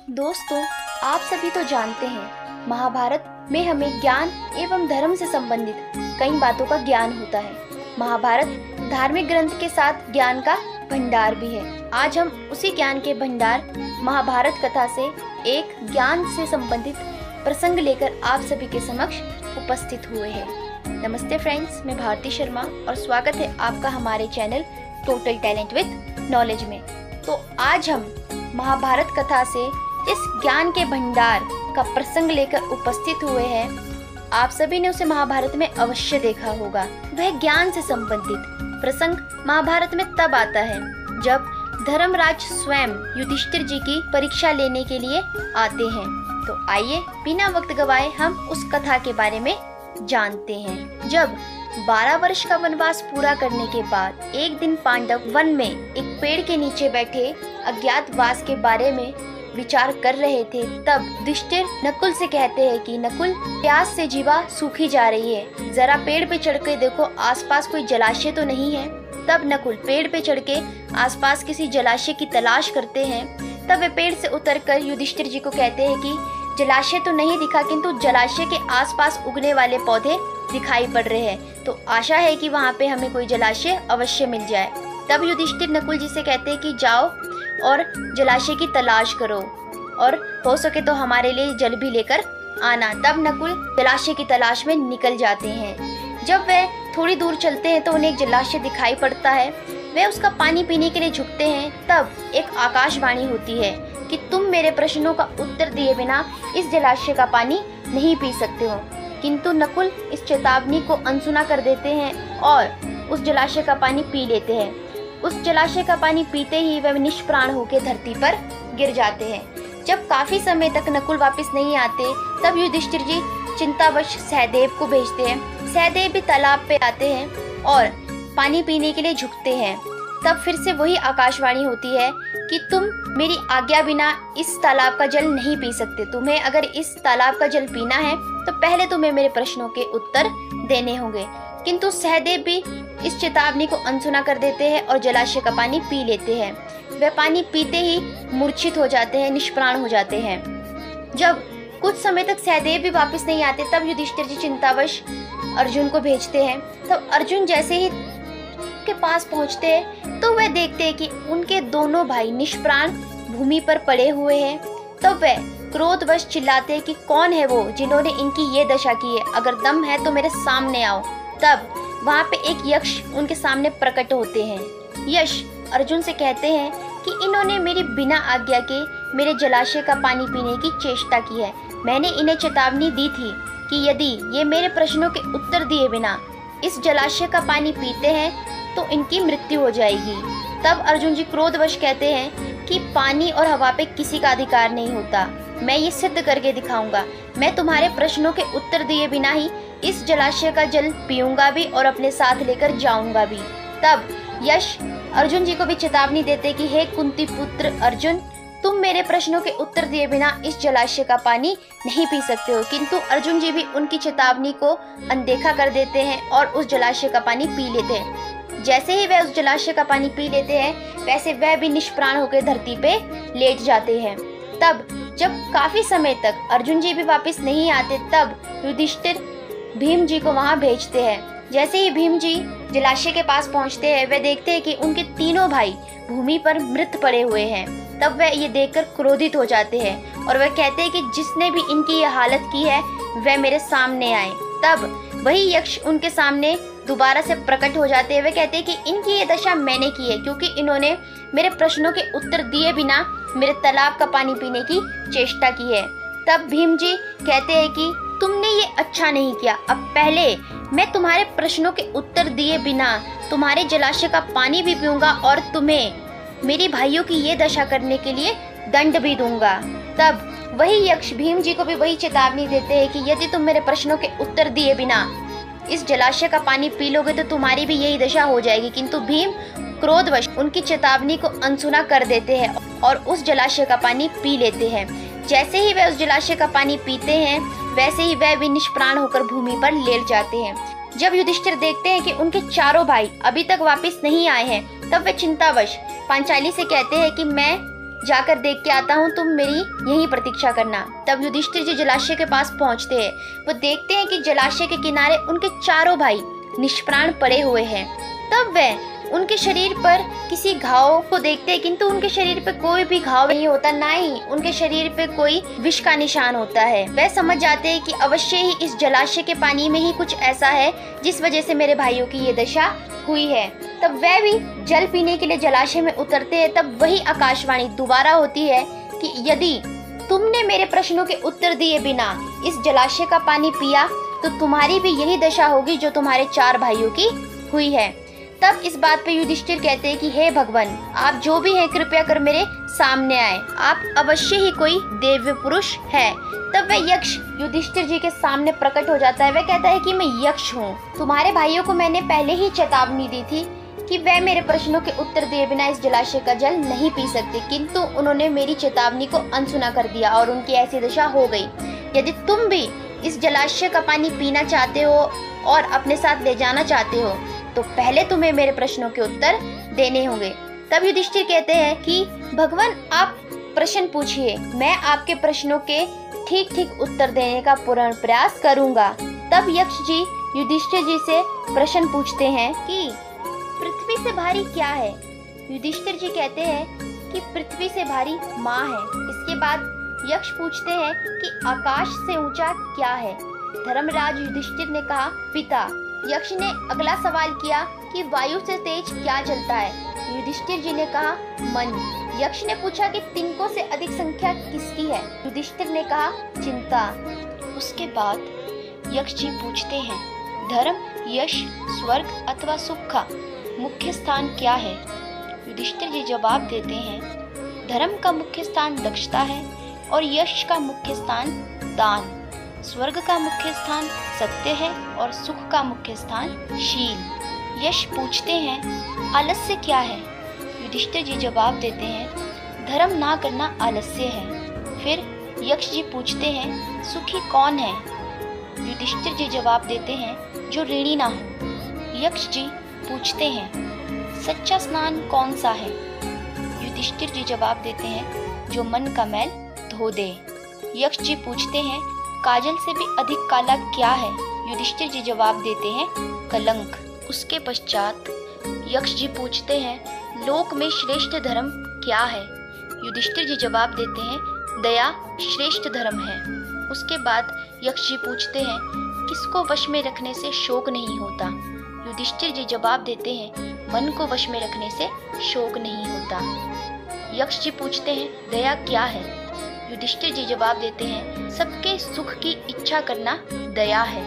दोस्तों, आप सभी तो जानते हैं महाभारत में हमें ज्ञान एवं धर्म से संबंधित कई बातों का ज्ञान होता है। महाभारत धार्मिक ग्रंथ के साथ ज्ञान का भंडार भी है। आज हम उसी ज्ञान के भंडार महाभारत कथा से एक ज्ञान से संबंधित प्रसंग लेकर आप सभी के समक्ष उपस्थित हुए हैं। नमस्ते फ्रेंड्स, मैं भारती शर्मा और स्वागत है आपका हमारे channel total talent with knowledge में। तो आज हम महाभारत कथा से इस ज्ञान के भंडार का प्रसंग लेकर उपस्थित हुए हैं। आप सभी ने उसे महाभारत में अवश्य देखा होगा। वह ज्ञान से संबंधित प्रसंग महाभारत में तब आता है जब धर्मराज स्वयं युधिष्ठिर जी की परीक्षा लेने के लिए आते हैं। तो आइए बिना वक्त गवाए हम उस कथा के बारे में जानते हैं। जब 12 वर्ष का वनवास पूरा करने के बाद एक दिन पांडव वन में एक पेड़ के नीचे बैठे अज्ञातवास के बारे में विचार कर रहे थे। तब युधिष्ठिर नकुल से कहते हैं कि नकुल, प्यास से जीवा सूखी जा रही है, जरा पेड़ पे चढ़ के देखो आसपास कोई जलाशय तो नहीं है। तब नकुल पेड़ पे चढ़ के आसपास किसी जलाशय की तलाश करते हैं। तब वे पेड़ से उतरकर युधिष्ठिर जी को कहते हैं कि जलाशय तो नहीं दिखा, किंतु जलाशय के आसपास उगने वाले पौधे दिखाई पड़ रहे हैं, तो आशा है कि वहाँ पे हमें कोई जलाशय अवश्य मिल जाए। तब युधिष्ठिर नकुल जी से कहते हैं कि जाओ और जलाशय की तलाश करो और हो सके तो हमारे लिए जल भी लेकर आना। तब नकुल जलाशय की तलाश में निकल जाते हैं। जब वे थोड़ी दूर चलते हैं तो उन्हें एक जलाशय दिखाई पड़ता है। वे उसका पानी पीने के लिए झुकते हैं। तब एक आकाशवाणी होती है कि तुम मेरे प्रश्नों का उत्तर दिए बिना इस जलाशय का पानी नहीं पी सकते हो। किंतु नकुल इस चेतावनी को अनसुना कर देते हैं और उस जलाशय का पानी पी लेते हैं। उस जलाशय का पानी पीते ही वह निष्प्राण होकर धरती पर गिर जाते हैं। जब काफी समय तक नकुल वापस नहीं आते, तब युधिष्ठिर जी चिंतावश सहदेव को भेजते हैं। सहदेव भी तालाब पे आते हैं और पानी पीने के लिए झुकते हैं। तब फिर से वही आकाशवाणी होती है कि तुम मेरी आज्ञा बिना इस तालाब का जल नहीं पी सकते। तुम्हें अगर इस तालाब का जल पीना है तो पहले तुम्हें मेरे प्रश्नों के उत्तर देने होंगे। किंतु सहदेव भी इस चेतावनी को अनसुना कर देते हैं और जलाशय का पानी पी लेते हैं। वे पानी पीते ही मूर्छित हो जाते हैं, निष्प्राण हो जाते हैं। जब कुछ समय तक सहदेव भी वापस नहीं आते, तब युधिष्ठिर जी चिंतावश अर्जुन को भेजते हैं। तब अर्जुन जैसे ही के पास पहुंचते हैं तो वह देखते हैं कि उनके दोनों भाई निष्प्राण भूमि पर पड़े हुए हैं। तब वह क्रोधवश चिल्लाते हैं कि कौन है वो जिन्होंने इनकी ये दशा की है, अगर दम है तो मेरे सामने आओ। तब वहाँ पे एक यक्ष उनके सामने प्रकट होते हैं। यक्ष अर्जुन से कहते हैं कि इन्होंने मेरी बिना आज्ञा के मेरे जलाशय का पानी पीने की चेष्टा की है। मैंने इन्हें चेतावनी दी थी कि यदि ये मेरे प्रश्नों के उत्तर दिए बिना इस जलाशय का पानी पीते हैं तो इनकी मृत्यु हो जाएगी। तब अर्जुन जी क्रोधवश कहते हैं कि पानी और हवा पे किसी का अधिकार नहीं होता, मैं ये सिद्ध करके दिखाऊंगा। मैं तुम्हारे प्रश्नों के उत्तर दिए बिना ही इस जलाशय का जल पीऊंगा भी और अपने साथ लेकर जाऊंगा भी। तब यश अर्जुन जी को भी चेतावनी देते कि हे कुंती पुत्र अर्जुन, तुम मेरे प्रश्नों के उत्तर दिए बिना इस जलाशय का पानी नहीं पी सकते हो। किंतु अर्जुन जी भी उनकी चेतावनी को अनदेखा कर देते हैं और उस जलाशय का पानी पी लेते हैं। जैसे ही वह उस जलाशय का पानी पी लेते हैं, वैसे वह भी निष्प्राण होकर धरती पे लेट जाते हैं। तब जब काफी समय तक अर्जुन जी भी वापस नहीं आते, तब युधिष्ठिर भीम जी को वहां भेजते हैं। जैसे ही भीम जी जलाशय के पास पहुंचते हैं, वे देखते हैं कि उनके तीनों भाई भूमि पर मृत पड़े हुए हैं। तब वह ये देखकर क्रोधित हो जाते हैं और वह कहते हैं कि जिसने भी इनकी ये हालत की है वह मेरे सामने आए। तब वही यक्ष उनके सामने दोबारा से प्रकट हो जाते हैं। वे कहते हैं कि इनकी ये दशा मैंने की है क्योंकि इन्होंने मेरे प्रश्नों के उत्तर दिए बिना मेरे तालाब का पानी पीने की चेष्टा की है। तब भीम जी कहते हैं कि तुमने ये अच्छा नहीं किया। अब पहले मैं तुम्हारे प्रश्नों के उत्तर दिए बिना तुम्हारे जलाशय का पानी भी पीऊंगा और तुम्हें मेरी भाइयों की ये दशा करने के लिए दंड भी दूंगा। तब वही यक्ष भीम जी को भी वही चेतावनी देते हैं कि यदि तुम मेरे प्रश्नों के उत्तर दिए बिना इस जलाशय का पानी पी लोगे तो तुम्हारी भी यही दशा हो जाएगी। किंतु भीम क्रोधवश उनकी चेतावनी को अनसुना कर देते हैं और उस जलाशय का पानी पी लेते हैं। जैसे ही वह उस जलाशय का पानी पीते हैं, वैसे ही वह भी निष्प्राण होकर भूमि पर लेट जाते हैं। जब युधिष्ठिर देखते हैं कि उनके चारों भाई अभी तक वापस नहीं आए हैं, तब वे चिंतावश पांचाली से कहते हैं कि मैं जाकर देख के आता हूँ, तुम मेरी यहीं प्रतीक्षा करना। तब युधिष्ठिर जी जलाशय के पास पहुँचते हैं। वो देखते हैं कि जलाशय के किनारे उनके चारों भाई निष्प्राण पड़े हुए हैं। तब वह उनके शरीर पर किसी घाव को देखते हैं, किंतु उनके शरीर पे कोई भी घाव नहीं होता, ना ही उनके शरीर पे कोई विष का निशान होता है। वह समझ जाते हैं कि अवश्य ही इस जलाशय के पानी में ही कुछ ऐसा है जिस वजह से मेरे भाइयों की ये दशा हुई है। तब वह भी जल पीने के लिए जलाशय में उतरते हैं। तब वही आकाशवाणी दोबारा होती है कि यदि तुमने मेरे प्रश्नों के उत्तर दिए बिना इस जलाशय का पानी पिया तो तुम्हारी भी यही दशा होगी जो तुम्हारे 4 भाइयों की हुई है। तब इस बात पे युधिष्ठिर कहते हैं कि हे भगवान, आप जो भी हैं कृपया कर मेरे सामने आए, आप अवश्य ही कोई दिव्य पुरुष है। तब वह यक्ष युधिष्ठिर जी के सामने प्रकट हो जाता है। वह कहता है कि मैं यक्ष हूँ। तुम्हारे भाइयों को मैंने पहले ही चेतावनी दी थी कि वह मेरे प्रश्नों के उत्तर दिए बिना इस जलाशय का जल नहीं पी सकते, किंतु उन्होंने मेरी चेतावनी को अनसुना कर दिया और उनकी ऐसी दशा हो गई। यदि तुम भी इस जलाशय का पानी पीना चाहते हो और अपने साथ ले जाना चाहते हो तो पहले तुम्हें मेरे प्रश्नों के उत्तर देने होंगे। तब युधिष्ठिर कहते हैं कि भगवान आप प्रश्न पूछिए, मैं आपके प्रश्नों के ठीक ठीक उत्तर देने का पूर्ण प्रयास करूंगा। तब यक्ष जी युधिष्ठिर जी से प्रश्न पूछते हैं कि पृथ्वी से भारी क्या है। युधिष्ठिर जी कहते हैं कि पृथ्वी से भारी माँ है। इसके बाद यक्ष पूछते हैं कि आकाश से ऊंचा क्या है। धर्मराज युधिष्ठिर ने कहा पिता। यक्ष ने अगला सवाल किया कि वायु से तेज क्या चलता है। युधिष्ठिर जी ने कहा मन। यक्ष ने पूछा कि तिनकों से अधिक संख्या किसकी है। युधिष्ठिर ने कहा चिंता। उसके बाद यक्ष जी पूछते हैं धर्म, यश, स्वर्ग अथवा सुख का मुख्य स्थान क्या है। युधिष्ठिर जी जवाब देते हैं धर्म का मुख्य स्थान दक्षता है और यश का मुख्य स्थान दान, स्वर्ग का मुख्य स्थान सत्य है और सुख का मुख्य स्थान शील। यश पूछते हैं आलस्य क्या है। युधिष्ठिर जी जवाब देते हैं धर्म ना करना आलस्य है। फिर यक्ष जी पूछते हैं सुखी कौन है। युधिष्ठिर जी जवाब देते हैं जो ऋणी ना हो। यक्ष जी पूछते हैं सच्चा स्नान कौन सा है। युधिष्ठिर जी जवाब देते हैं जो मन का मैल धो दे। यक्ष जी पूछते हैं काजल से भी अधिक काला क्या है। युधिष्ठिर जी जवाब देते हैं कलंक। उसके पश्चात यक्ष जी पूछते हैं लोक में श्रेष्ठ धर्म क्या है। युधिष्ठिर जी जवाब देते हैं दया श्रेष्ठ धर्म है। उसके बाद यक्ष जी पूछते हैं किसको वश में रखने से शोक नहीं होता। युधिष्ठिर जी जवाब देते हैं मन को वश में रखने से शोक नहीं होता। यक्ष जी पूछते हैं दया क्या है। युधिष्ठिर जी जवाब देते हैं सबके सुख की इच्छा करना दया है।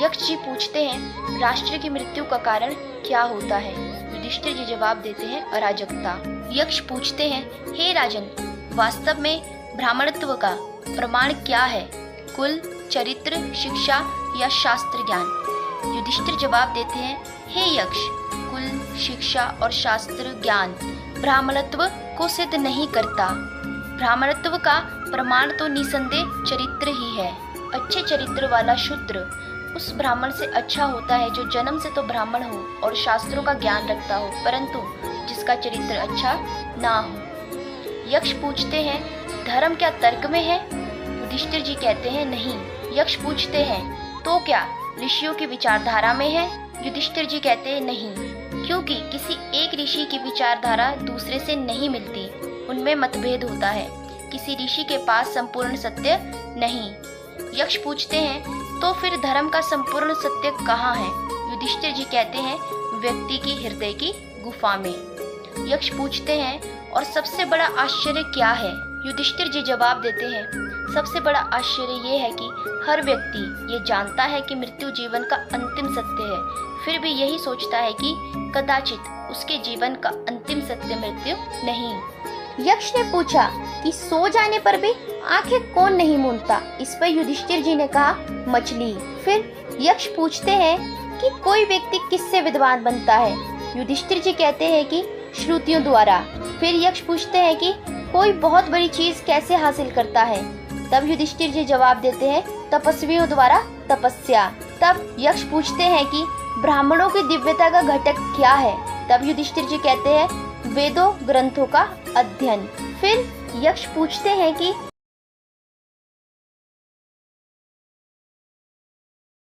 यक्ष जी पूछते हैं राष्ट्र की मृत्यु का कारण क्या होता है। युधिष्ठिर जी जवाब देते हैं अराजकता। यक्ष पूछते हैं हे राजन, वास्तव में ब्राह्मणत्व का प्रमाण क्या है, कुल, चरित्र, शिक्षा या शास्त्र ज्ञान। युधिष्ठिर जवाब देते हैं हे यक्ष, कुल, शिक्षा और शास्त्र ज्ञान ब्राह्मणत्व को सिद्ध नहीं करता। ब्राह्मणत्व का प्रमाण तो निसंदेह चरित्र ही है। अच्छे चरित्र वाला शूद्र उस ब्राह्मण से अच्छा होता है जो जन्म से तो ब्राह्मण हो और शास्त्रों का ज्ञान रखता हो, परंतु जिसका चरित्र अच्छा ना हो। यक्ष पूछते हैं धर्म क्या तर्क में है। युधिष्ठिर जी कहते हैं नहीं। यक्ष पूछते हैं तो क्या ऋषियों की विचारधारा में है। युधिष्ठिर जी कहते हैं नहीं, क्योंकि किसी एक ऋषि की विचारधारा दूसरे से नहीं मिलती, उनमें मतभेद होता है। किसी ऋषि के पास संपूर्ण सत्य नहीं। यक्ष पूछते हैं तो फिर धर्म का संपूर्ण सत्य कहाँ है। युधिष्ठिर जी कहते हैं व्यक्ति की हृदय की गुफा में। यक्ष पूछते हैं और सबसे बड़ा आश्चर्य क्या है। युधिष्ठिर जी जवाब देते हैं सबसे बड़ा आश्चर्य ये है कि हर व्यक्ति ये जानता है कि मृत्यु जीवन का अंतिम सत्य है, फिर भी यही सोचता है कि कदाचित उसके जीवन का अंतिम सत्य मृत्यु नहीं। यक्ष ने पूछा कि सो जाने पर भी आंखें कौन नहीं मूंदता। इस पर युधिष्ठिर जी ने कहा मछली। फिर यक्ष पूछते हैं कि कोई व्यक्ति किससे विद्वान बनता है। युधिष्ठिर जी कहते हैं कि श्रुतियों द्वारा। फिर यक्ष पूछते हैं कि कोई बहुत बड़ी चीज कैसे हासिल करता है। तब युधिष्ठिर जी जवाब देते हैं तपस्वियों द्वारा तपस्या। तब यक्ष पूछते हैं कि ब्राह्मणों की दिव्यता का घटक क्या है। तब युधिष्ठिर जी कहते हैं वेदों ग्रंथों का अध्ययन। फिर यक्ष पूछते हैं कि